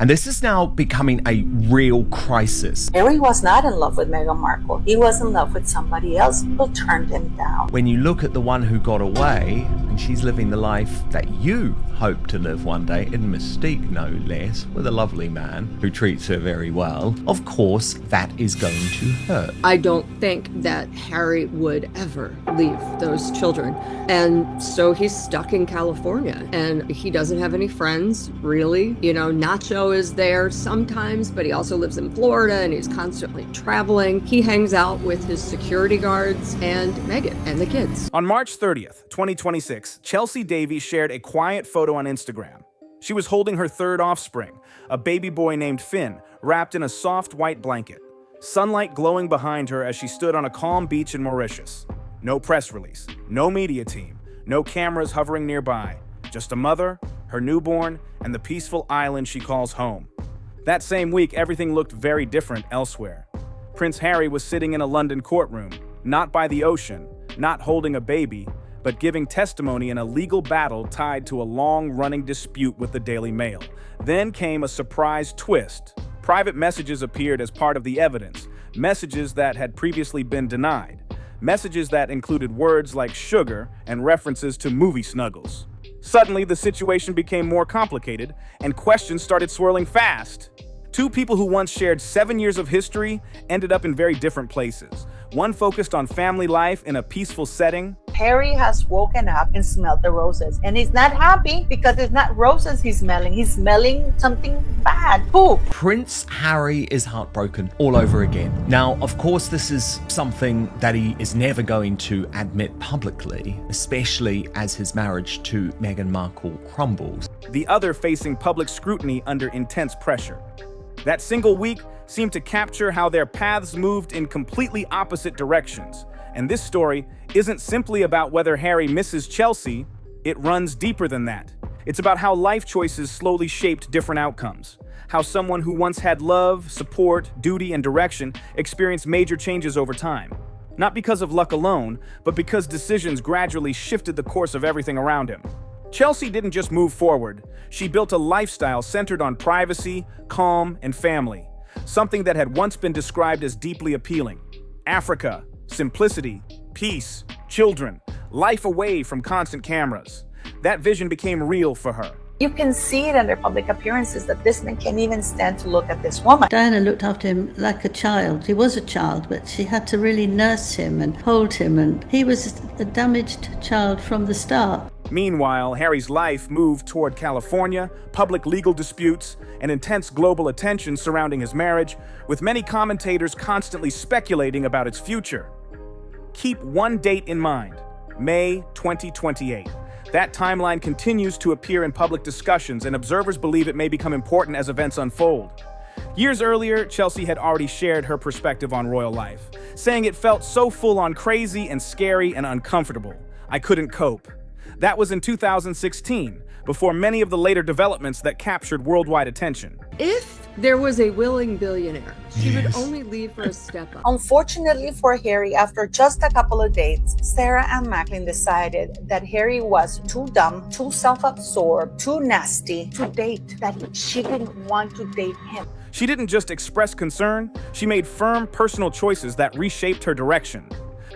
And this is now becoming a real crisis. Harry was not in love with Meghan Markle. He was in love with somebody else who turned him down. When you look at the one who got away, and she's living the life that you hope to live one day, in Mystique no less, with a lovely man who treats her very well, of course that is going to hurt. I don't think that Harry would ever leave those children. And so he's stuck in California and he doesn't have any friends, really. You know, Nacho is there sometimes, but he also lives in Florida and he's constantly traveling. He hangs out with his security guards and Meghan and the kids. On March 30th, 2026, Chelsy Davy shared a quiet photo on Instagram. She was holding her third offspring, a baby boy named Finn, wrapped in a soft white blanket. Sunlight glowing behind her as she stood on a calm beach in Mauritius. No press release, no media team, no cameras hovering nearby. Just a mother, her newborn, and the peaceful island she calls home. That same week, everything looked very different elsewhere. Prince Harry was sitting in a London courtroom, not by the ocean, not holding a baby, but giving testimony in a legal battle tied to a long-running dispute with the Daily Mail. Then came a surprise twist. Private messages appeared as part of the evidence, messages that had previously been denied, messages that included words like sugar and references to movie snuggles. Suddenly, the situation became more complicated, and questions started swirling fast. Two people who once shared 7 years of history ended up in very different places. One focused on family life in a peaceful setting. Harry has woken up and smelled the roses. And he's not happy because it's not roses he's smelling. He's smelling something bad. Poop. Prince Harry is heartbroken all over again. Now, of course, this is something that he is never going to admit publicly, especially as his marriage to Meghan Markle crumbles. The other facing public scrutiny under intense pressure. That single week seemed to capture how their paths moved in completely opposite directions. And this story isn't simply about whether Harry misses Chelsy, it runs deeper than that. It's about how life choices slowly shaped different outcomes. How someone who once had love, support, duty, and direction experienced major changes over time. Not because of luck alone, but because decisions gradually shifted the course of everything around him. Chelsy didn't just move forward, she built a lifestyle centered on privacy, calm, and family. Something that had once been described as deeply appealing. Africa, simplicity, peace, children, life away from constant cameras. That vision became real for her. You can see it in their public appearances that this man can't even stand to look at this woman. Diana looked after him like a child. He was a child, but she had to really nurse him and hold him, and he was a damaged child from the start. Meanwhile, Harry's life moved toward California, public legal disputes, and intense global attention surrounding his marriage, with many commentators constantly speculating about its future. Keep one date in mind, May 2028. That timeline continues to appear in public discussions, and observers believe it may become important as events unfold. Years earlier, Chelsy had already shared her perspective on royal life, saying it felt so full-on crazy and scary and uncomfortable. I couldn't cope. That was in 2016, before many of the later developments that captured worldwide attention. If there was a willing billionaire, she would only leave for a step up. Unfortunately for Harry, after just a couple of dates, Sarah and Macklin decided that Harry was too dumb, too self-absorbed, too nasty to date, that she didn't want to date him. She didn't just express concern, she made firm personal choices that reshaped her direction.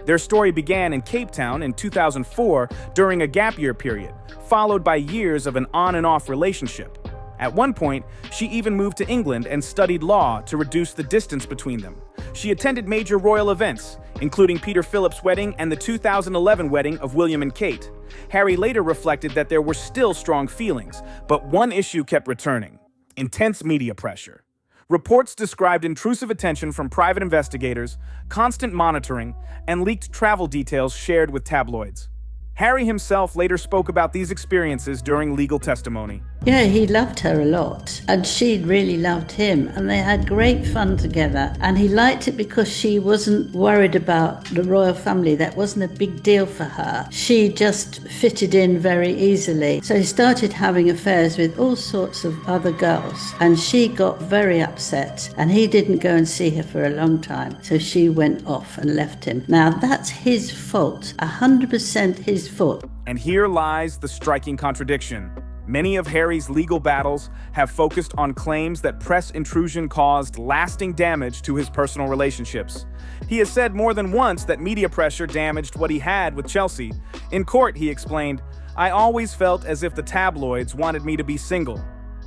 Their story began in Cape Town in 2004 during a gap year period, followed by years of an on and off relationship. At one point, she even moved to England and studied law to reduce the distance between them. She attended major royal events, including Peter Philip's wedding and the 2011 wedding of William and Kate. Harry later reflected that there were still strong feelings, but one issue kept returning: intense media pressure. Reports described intrusive attention from private investigators, constant monitoring, and leaked travel details shared with tabloids. Harry himself later spoke about these experiences during legal testimony. Yeah, he loved her a lot, and she really loved him, and they had great fun together. And he liked it because she wasn't worried about the royal family. That wasn't a big deal for her. She just fitted in very easily. So he started having affairs with all sorts of other girls, and she got very upset, and he didn't go and see her for a long time. So she went off and left him. Now, that's his fault, 100% his fault. And here lies the striking contradiction. Many of Harry's legal battles have focused on claims that press intrusion caused lasting damage to his personal relationships. He has said more than once that media pressure damaged what he had with Chelsy. In court, he explained, "I always felt as if the tabloids wanted me to be single."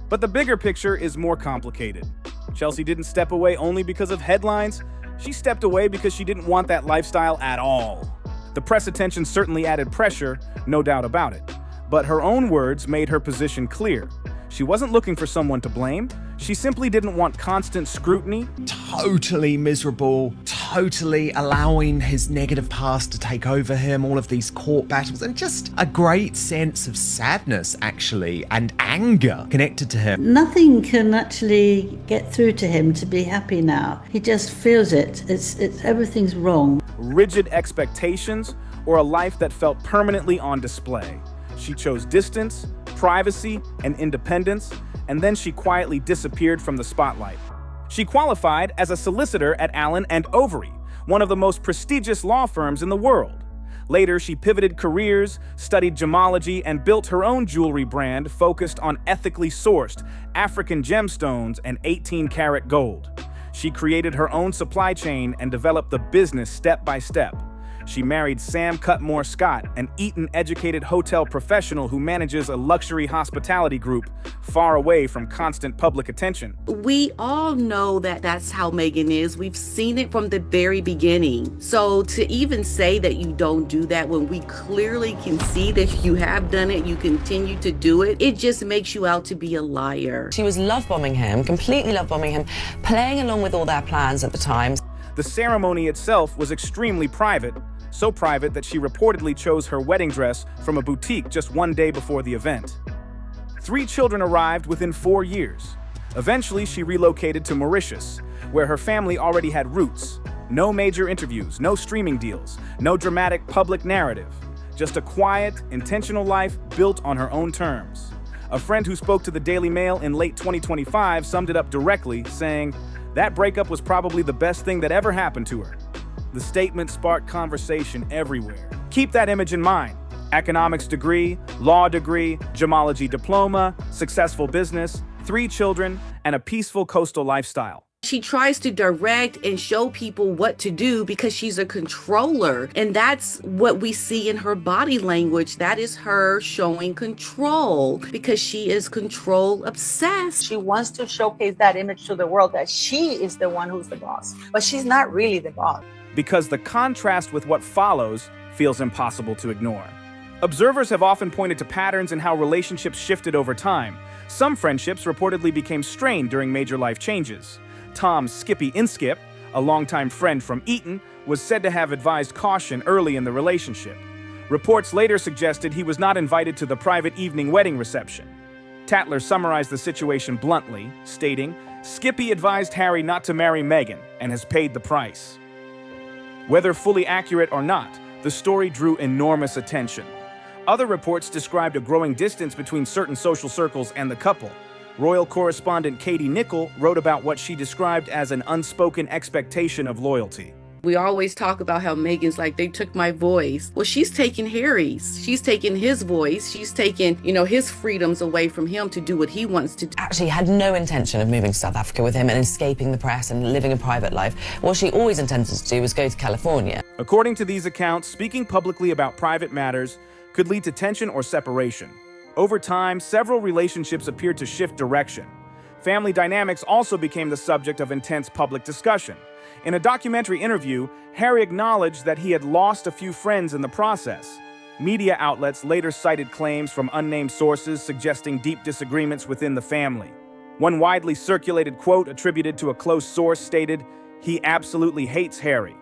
But the bigger picture is more complicated. Chelsy didn't step away only because of headlines. She stepped away because she didn't want that lifestyle at all. The press attention certainly added pressure, no doubt about it. But her own words made her position clear. She wasn't looking for someone to blame. She simply didn't want constant scrutiny. Totally miserable, totally allowing his negative past to take over him, all of these court battles, and just a great sense of sadness, actually, and anger connected to him. Nothing can actually get through to him to be happy now. He just feels it. It's everything's wrong. Rigid expectations, or a life that felt permanently on display. She chose distance, privacy, and independence, and then she quietly disappeared from the spotlight. She qualified as a solicitor at Allen & Overy, one of the most prestigious law firms in the world. Later, she pivoted careers, studied gemology, and built her own jewelry brand focused on ethically sourced African gemstones and 18-karat gold. She created her own supply chain and developed the business step by step. She married Sam Cutmore Scott, an Eton-educated hotel professional who manages a luxury hospitality group far away from constant public attention. We all know that that's how Meghan is. We've seen it from the very beginning. So to even say that you don't do that when we clearly can see that you have done it, you continue to do it, it just makes you out to be a liar. She was love-bombing him, completely love-bombing him, playing along with all their plans at the time. The ceremony itself was extremely private, so private that she reportedly chose her wedding dress from a boutique just one day before the event. 3 children arrived within 4 years. Eventually, she relocated to Mauritius, where her family already had roots. No major interviews, no streaming deals, no dramatic public narrative. Just a quiet, intentional life built on her own terms. A friend who spoke to the Daily Mail in late 2025 summed it up directly, saying, "That breakup was probably the best thing that ever happened to her." The statement sparked conversation everywhere. Keep that image in mind. Economics degree, law degree, gemology diploma, successful business, 3 children, and a peaceful coastal lifestyle. She tries to direct and show people what to do because she's a controller. And that's what we see in her body language. That is her showing control because she is control obsessed. She wants to showcase that image to the world that she is the one who's the boss, but she's not really the boss. Because the contrast with what follows feels impossible to ignore. Observers have often pointed to patterns in how relationships shifted over time. Some friendships reportedly became strained during major life changes. Tom Skippy Inskip, a longtime friend from Eton, was said to have advised caution early in the relationship. Reports later suggested he was not invited to the private evening wedding reception. Tatler summarized the situation bluntly, stating, "Skippy advised Harry not to marry Meghan and has paid the price." Whether fully accurate or not, the story drew enormous attention. Other reports described a growing distance between certain social circles and the couple. Royal correspondent Katie Nichol wrote about what she described as an unspoken expectation of loyalty. We always talk about how Meghan's like, they took my voice. Well, she's taking Harry's. She's taking his voice. She's taking, his freedoms away from him to do what he wants to do. Actually had no intention of moving to South Africa with him and escaping the press and living a private life. What she always intended to do was go to California. According to these accounts, speaking publicly about private matters could lead to tension or separation. Over time, several relationships appeared to shift direction. Family dynamics also became the subject of intense public discussion. In a documentary interview, Harry acknowledged that he had lost a few friends in the process. Media outlets later cited claims from unnamed sources suggesting deep disagreements within the family. One widely circulated quote attributed to a close source stated, "He absolutely hates Harry."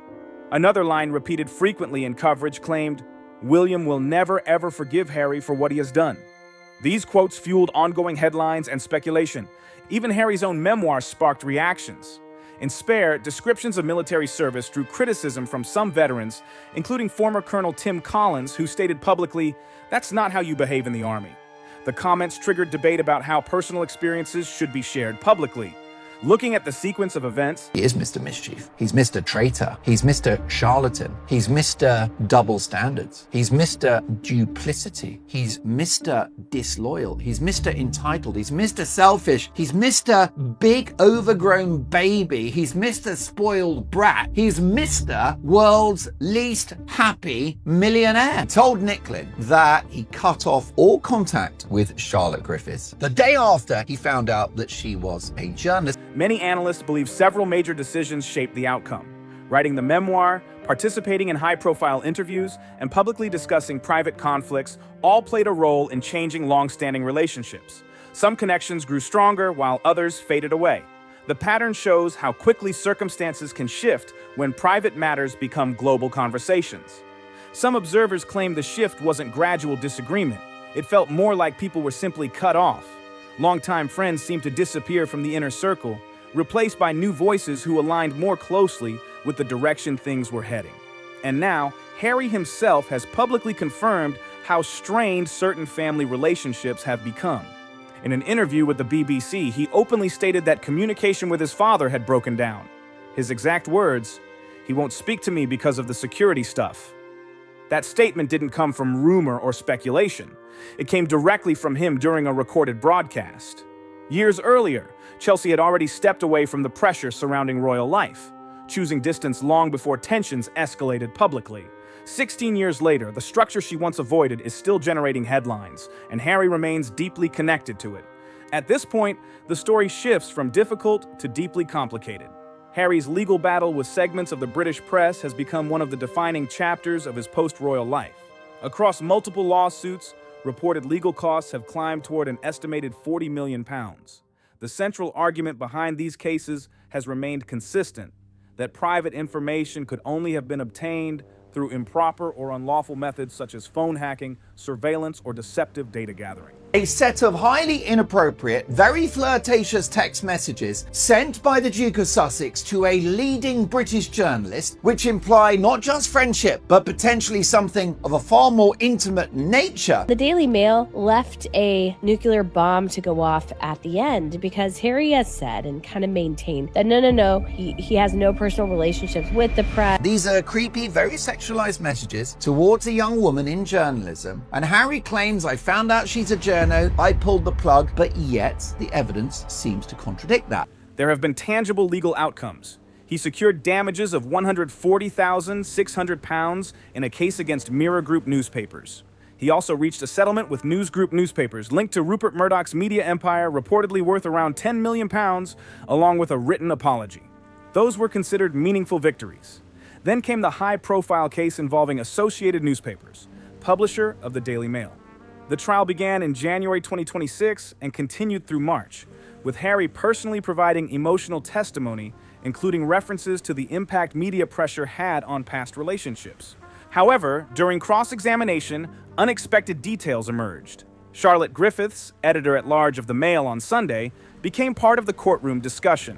Another line repeated frequently in coverage claimed, "William will never ever forgive Harry for what he has done." These quotes fueled ongoing headlines and speculation. Even Harry's own memoir sparked reactions. In Spare, descriptions of military service drew criticism from some veterans, including former Colonel Tim Collins, who stated publicly, "That's not how you behave in the Army." The comments triggered debate about how personal experiences should be shared publicly. Looking at the sequence of events, he is Mr. Mischief. He's Mr. Traitor. He's Mr. Charlatan. He's Mr. Double Standards. He's Mr. Duplicity. He's Mr. Disloyal. He's Mr. Entitled. He's Mr. Selfish. He's Mr. Big Overgrown Baby. He's Mr. Spoiled Brat. He's Mr. World's Least Happy Millionaire. He told Nicklin that he cut off all contact with Charlotte Griffiths the day after he found out that she was a journalist. many analysts believe several major decisions shaped the outcome. Writing the memoir, participating in high-profile interviews, and publicly discussing private conflicts all played a role in changing long-standing relationships. Some connections grew stronger while others faded away. The pattern shows how quickly circumstances can shift when private matters become global conversations. Some observers claim the shift wasn't gradual disagreement. It felt more like people were simply cut off. Longtime friends seemed to disappear from the inner circle, replaced by new voices who aligned more closely with the direction things were heading. And now, Harry himself has publicly confirmed how strained certain family relationships have become. In an interview with the BBC, he openly stated that communication with his father had broken down. His exact words, "He won't speak to me because of the security stuff." That statement didn't come from rumor or speculation. It came directly from him during a recorded broadcast. Years earlier, Chelsy had already stepped away from the pressure surrounding royal life, choosing distance long before tensions escalated publicly. 16 years later, the structure she once avoided is still generating headlines, and Harry remains deeply connected to it. At this point, the story shifts from difficult to deeply complicated. Harry's legal battle with segments of the British press has become one of the defining chapters of his post-royal life. Across multiple lawsuits, reported legal costs have climbed toward an estimated £40 million. The central argument behind these cases has remained consistent, that private information could only have been obtained through improper or unlawful methods such as phone hacking, surveillance, or deceptive data gathering. A set of highly inappropriate, very flirtatious text messages sent by the Duke of Sussex to a leading British journalist, which imply not just friendship, but potentially something of a far more intimate nature. The Daily Mail left a nuclear bomb to go off at the end because Harry has said and kind of maintained that no, he has no personal relationships with the press. These are creepy, very sexualized messages towards a young woman in journalism, and Harry claims, "I found out she's a journo, I pulled the plug," but yet the evidence seems to contradict that. There have been tangible legal outcomes. He secured damages of £140,600 in a case against Mirror Group newspapers. He also reached a settlement with News Group newspapers linked to Rupert Murdoch's media empire, reportedly worth around £10 million, along with a written apology. Those were considered meaningful victories. Then came the high-profile case involving Associated Newspapers, publisher of the Daily Mail. The trial began in January 2026 and continued through March, with Harry personally providing emotional testimony, including references to the impact media pressure had on past relationships. However, during cross-examination, unexpected details emerged. Charlotte Griffiths, editor-at-large of the Mail on Sunday, became part of the courtroom discussion.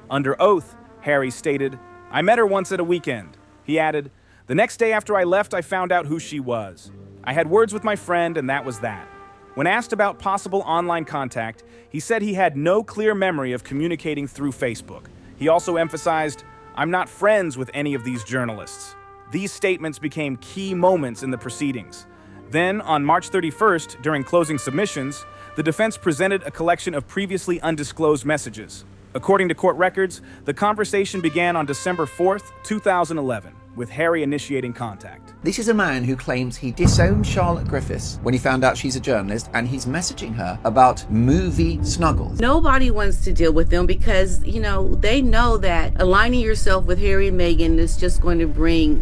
Under oath, Harry stated, "I met her once at a weekend." He added, "The next day after I left, I found out who she was. I had words with my friend, and that was that." When asked about possible online contact, he said he had no clear memory of communicating through Facebook. He also emphasized, "I'm not friends with any of these journalists." These statements became key moments in the proceedings. Then, on March 31st, during closing submissions, the defense presented a collection of previously undisclosed messages. According to court records, the conversation began on December 4th, 2011, with Harry initiating contact. This is a man who claims he disowned Charlotte Griffiths when he found out she's a journalist, and he's messaging her about movie snuggles. Nobody wants to deal with them because, they know that aligning yourself with Harry and Meghan is just going to bring,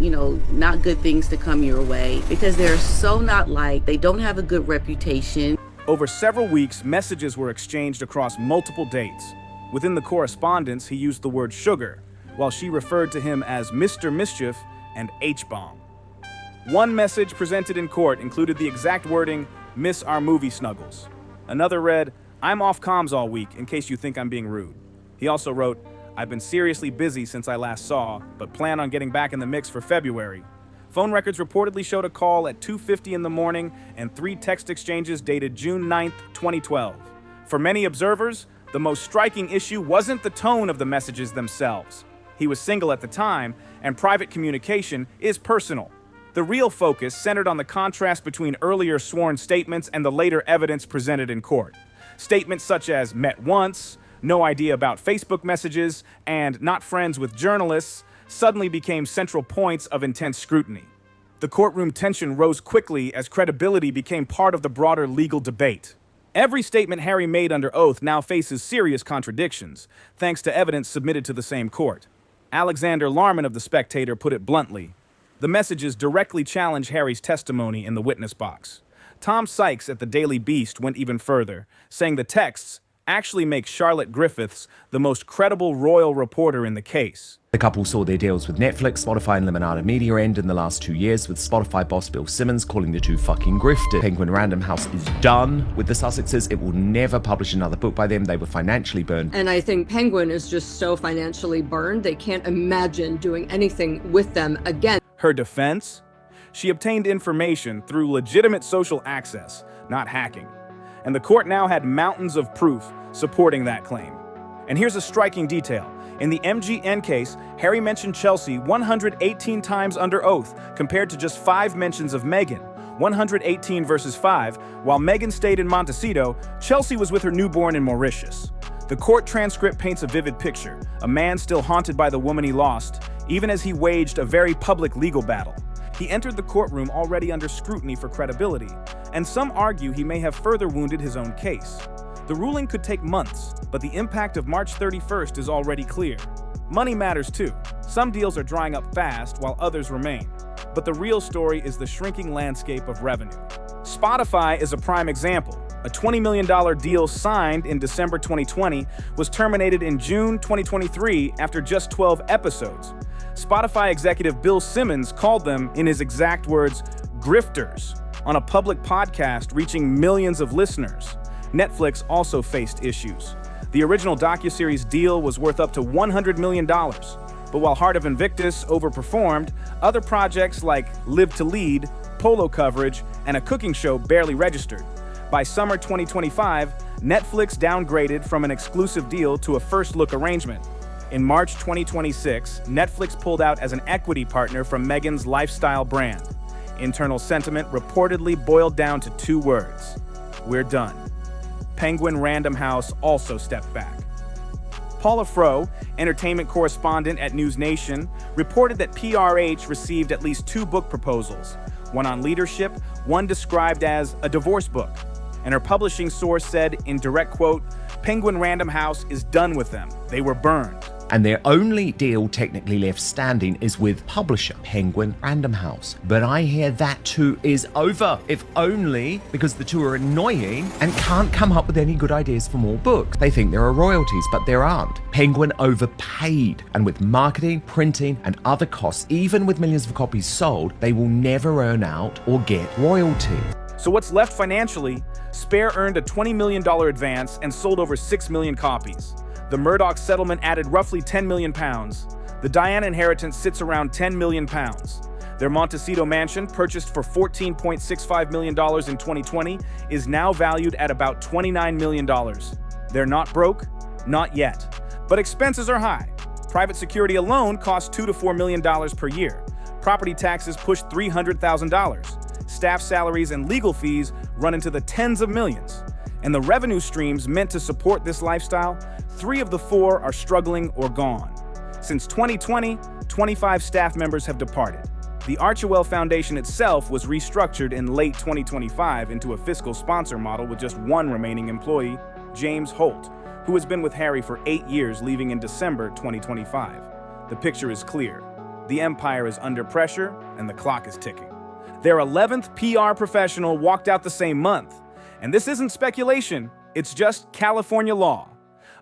not good things to come your way because they're so not liked. They don't have a good reputation. Over several weeks, messages were exchanged across multiple dates. Within the correspondence, he used the word sugar, while she referred to him as Mr. Mischief and H-bomb. One message presented in court included the exact wording, "Miss our movie snuggles." Another read, "I'm off comms all week in case you think I'm being rude." He also wrote, "I've been seriously busy since I last saw, but plan on getting back in the mix for February." Phone records reportedly showed a call at 2:50 in the morning and 3 text exchanges dated June 9th, 2012. For many observers, The most striking issue wasn't the tone of the messages themselves. He was single at the time, and private communication is personal. The real focus centered on the contrast between earlier sworn statements and the later evidence presented in court. Statements such as met once, no idea about Facebook messages, and not friends with journalists suddenly became central points of intense scrutiny. The courtroom tension rose quickly as credibility became part of the broader legal debate. Every statement Harry made under oath now faces serious contradictions, thanks to evidence submitted to the same court. Alexander Larman of The Spectator put it bluntly. The messages directly challenge Harry's testimony in the witness box. Tom Sykes at the Daily Beast went even further, saying the texts actually make Charlotte Griffiths the most credible royal reporter in the case. The couple saw their deals with Netflix, Spotify, and Lemonada Media end in the last 2 years, with Spotify boss Bill Simmons calling the two fucking grifted. Penguin Random House is done with the Sussexes. It will never publish another book by them. They were financially burned. And I think Penguin is just so financially burned, they can't imagine doing anything with them again. Her defense? She obtained information through legitimate social access, not hacking. And the court now had mountains of proof supporting that claim. And here's a striking detail. In the MGN case, Harry mentioned Chelsy 118 times under oath, compared to just 5 mentions of Meghan. 118 versus 5. While Meghan stayed in Montecito, Chelsy was with her newborn in Mauritius. The court transcript paints a vivid picture. A man still haunted by the woman he lost, even as he waged a very public legal battle. He entered the courtroom already under scrutiny for credibility, and some argue he may have further wounded his own case. The ruling could take months, but the impact of March 31st is already clear. Money matters too. Some deals are drying up fast while others remain. But the real story is the shrinking landscape of revenue. Spotify is a prime example. A $20 million deal signed in December 2020 was terminated in June 2023 after just 12 episodes. Spotify executive Bill Simmons called them, in his exact words, grifters, on a public podcast reaching millions of listeners. Netflix also faced issues. The original docuseries deal was worth up to $100 million. But while Heart of Invictus overperformed, other projects like Live to Lead, polo coverage, and a cooking show barely registered. By summer 2025, Netflix downgraded from an exclusive deal to a first-look arrangement. In March 2026, Netflix pulled out as an equity partner from Meghan's lifestyle brand. Internal sentiment reportedly boiled down to 2 words: we're done. Penguin Random House also stepped back. Paula Froh, entertainment correspondent at News Nation, reported that PRH received at least 2 book proposals, one on leadership, one described as a divorce book. And her publishing source said, in direct quote, Penguin Random House is done with them. They were burned. And their only deal technically left standing is with publisher Penguin Random House. But I hear that too is over, if only because the two are annoying and can't come up with any good ideas for more books. They think there are royalties, but there aren't. Penguin overpaid, and with marketing, printing, and other costs, even with millions of copies sold, they will never earn out or get royalties. So what's left financially? Spare earned a $20 million advance and sold over 6 million copies. The Murdoch settlement added roughly £10 million. The Diana inheritance sits around £10 million. Their Montecito mansion, purchased for $14.65 million in 2020, is now valued at about $29 million. They're not broke, not yet. But expenses are high. Private security alone costs $2 to $4 million per year. Property taxes push $300,000. Staff salaries and legal fees run into the tens of millions. And the revenue streams meant to support this lifestyle, 3 of the 4 are struggling or gone. Since 2020, 25 staff members have departed. The Archewell Foundation itself was restructured in late 2025 into a fiscal sponsor model with just 1 remaining employee, James Holt, who has been with Harry for 8 years, leaving in December 2025. The picture is clear. The empire is under pressure and the clock is ticking. Their 11th PR professional walked out the same month. And this isn't speculation, it's just California law.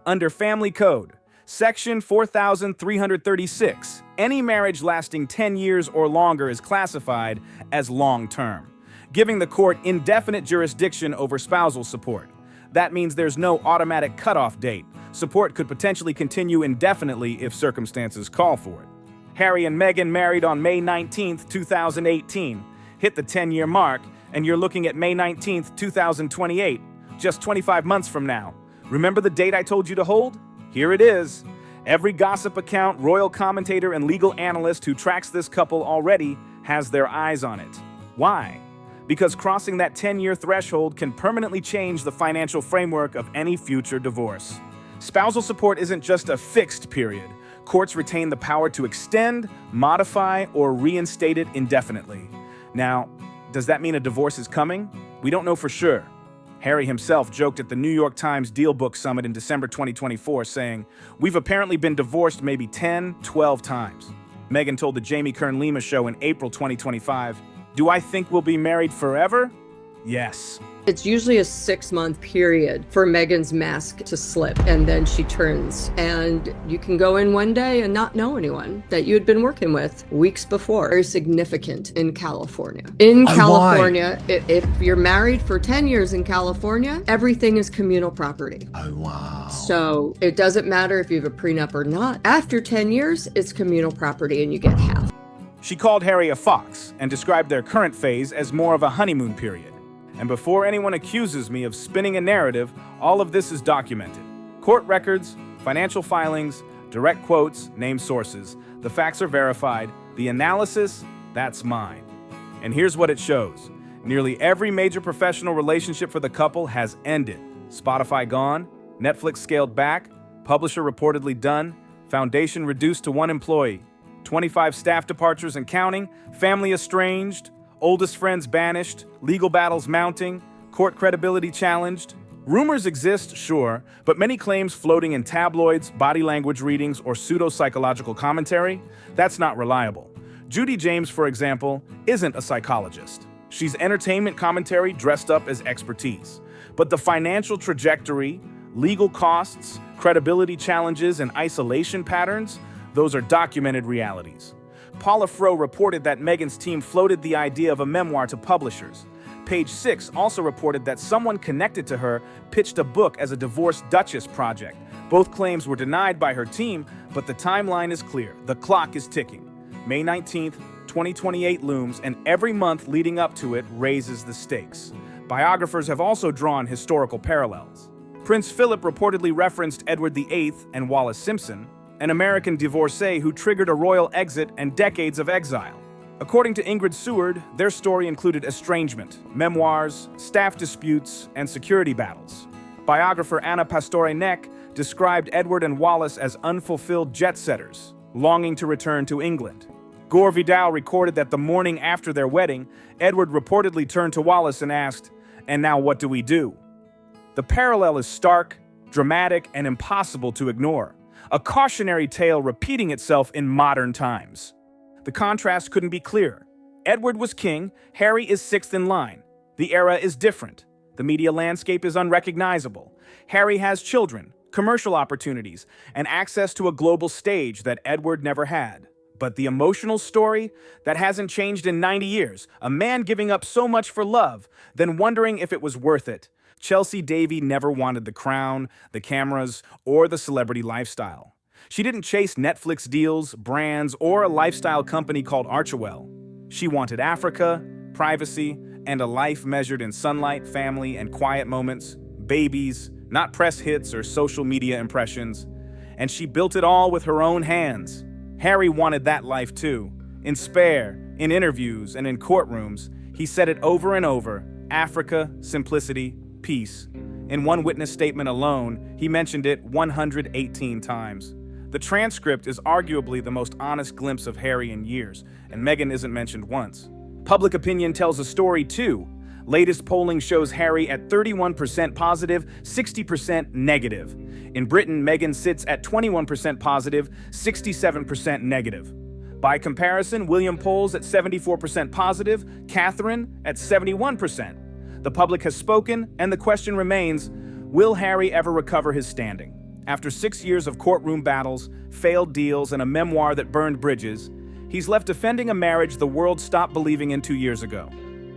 Under Family Code, Section 4336, any marriage lasting 10 years or longer is classified as long-term, giving the court indefinite jurisdiction over spousal support. That means there's no automatic cutoff date. Support could potentially continue indefinitely if circumstances call for it. Harry and Meghan married on May 19, 2018, hit the 10-year mark, and you're looking at May 19, 2028, just 25 months from now. Remember the date I told you to hold? Here it is. Every gossip account, royal commentator, and legal analyst who tracks this couple already has their eyes on it. Why? Because crossing that 10-year threshold can permanently change the financial framework of any future divorce. Spousal support isn't just a fixed period. Courts retain the power to extend, modify, or reinstate it indefinitely. Now, does that mean a divorce is coming? We don't know for sure. Harry himself joked at the New York Times Deal Book Summit in December 2024, saying, "We've apparently been divorced maybe 10, 12 times." Meghan told the Jamie Kern-Lima show in April 2025, "Do I think we'll be married forever? Yes." It's usually a 6-month period for Meghan's mask to slip, and then she turns. And you can go in one day and not know anyone that you had been working with weeks before. Very significant in California. In California, if you're married for 10 years in California, everything is communal property. Oh, wow. So it doesn't matter if you have a prenup or not. After 10 years, it's communal property and you get half. She called Harry a fox and described their current phase as more of a honeymoon period. And before anyone accuses me of spinning a narrative, all of this is documented. Court records, financial filings, direct quotes, named sources. The facts are verified. The analysis, that's mine. And here's what it shows. Nearly every major professional relationship for the couple has ended. Spotify gone, Netflix scaled back, publisher reportedly done, foundation reduced to 1 employee, 25 staff departures and counting, family estranged, oldest friends banished, legal battles mounting, court credibility challenged. Rumors exist, sure, but many claims floating in tabloids, body language readings, or pseudo-psychological commentary, that's not reliable. Judy James, for example, isn't a psychologist. She's entertainment commentary dressed up as expertise. But the financial trajectory, legal costs, credibility challenges, and isolation patterns, those are documented realities. Paula Fro reported that Meghan's team floated the idea of a memoir to publishers. Page 6 also reported that someone connected to her pitched a book as a divorced Duchess project. Both claims were denied by her team, but the timeline is clear. The clock is ticking. May 19th, 2028 looms, and every month leading up to it raises the stakes. Biographers have also drawn historical parallels. Prince Philip reportedly referenced Edward VIII and Wallis Simpson, an American divorcee who triggered a royal exit and decades of exile. According to Ingrid Seward, their story included estrangement, memoirs, staff disputes, and security battles. Biographer Anna Pastore-Neck described Edward and Wallis as unfulfilled jet-setters, longing to return to England. Gore Vidal recorded that the morning after their wedding, Edward reportedly turned to Wallis and asked, "And now what do we do?" The parallel is stark, dramatic, and impossible to ignore. A cautionary tale repeating itself in modern times. The contrast couldn't be clearer. Edward was king, Harry is 6th in line. The era is different. The media landscape is unrecognizable. Harry has children, commercial opportunities, and access to a global stage that Edward never had. But the emotional story, that hasn't changed in 90 years. A man giving up so much for love, then wondering if it was worth it. Chelsy Davy never wanted the crown, the cameras, or the celebrity lifestyle. She didn't chase Netflix deals, brands, or a lifestyle company called Archewell. She wanted Africa, privacy, and a life measured in sunlight, family, and quiet moments, babies, not press hits or social media impressions. And she built it all with her own hands. Harry wanted that life too. In Spare, in interviews, and in courtrooms, he said it over and over: Africa, simplicity, peace. In one witness statement alone, he mentioned it 118 times. The transcript is arguably the most honest glimpse of Harry in years, and Meghan isn't mentioned once. Public opinion tells a story too. Latest polling shows Harry at 31% positive, 60% negative. In Britain, Meghan sits at 21% positive, 67% negative. By comparison, William polls at 74% positive, Catherine at 71%. The public has spoken, and the question remains, will Harry ever recover his standing? After 6 years of courtroom battles, failed deals, and a memoir that burned bridges, he's left defending a marriage the world stopped believing in 2 years ago.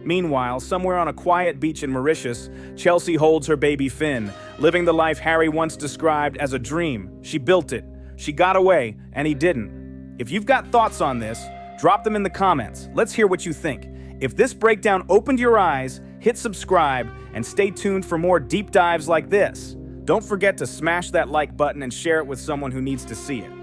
Meanwhile, somewhere on a quiet beach in Mauritius, Chelsy holds her baby Finn, living the life Harry once described as a dream. She built it. She got away, and he didn't. If you've got thoughts on this, drop them in the comments. Let's hear what you think. If this breakdown opened your eyes, hit subscribe and stay tuned for more deep dives like this. Don't forget to smash that like button and share it with someone who needs to see it.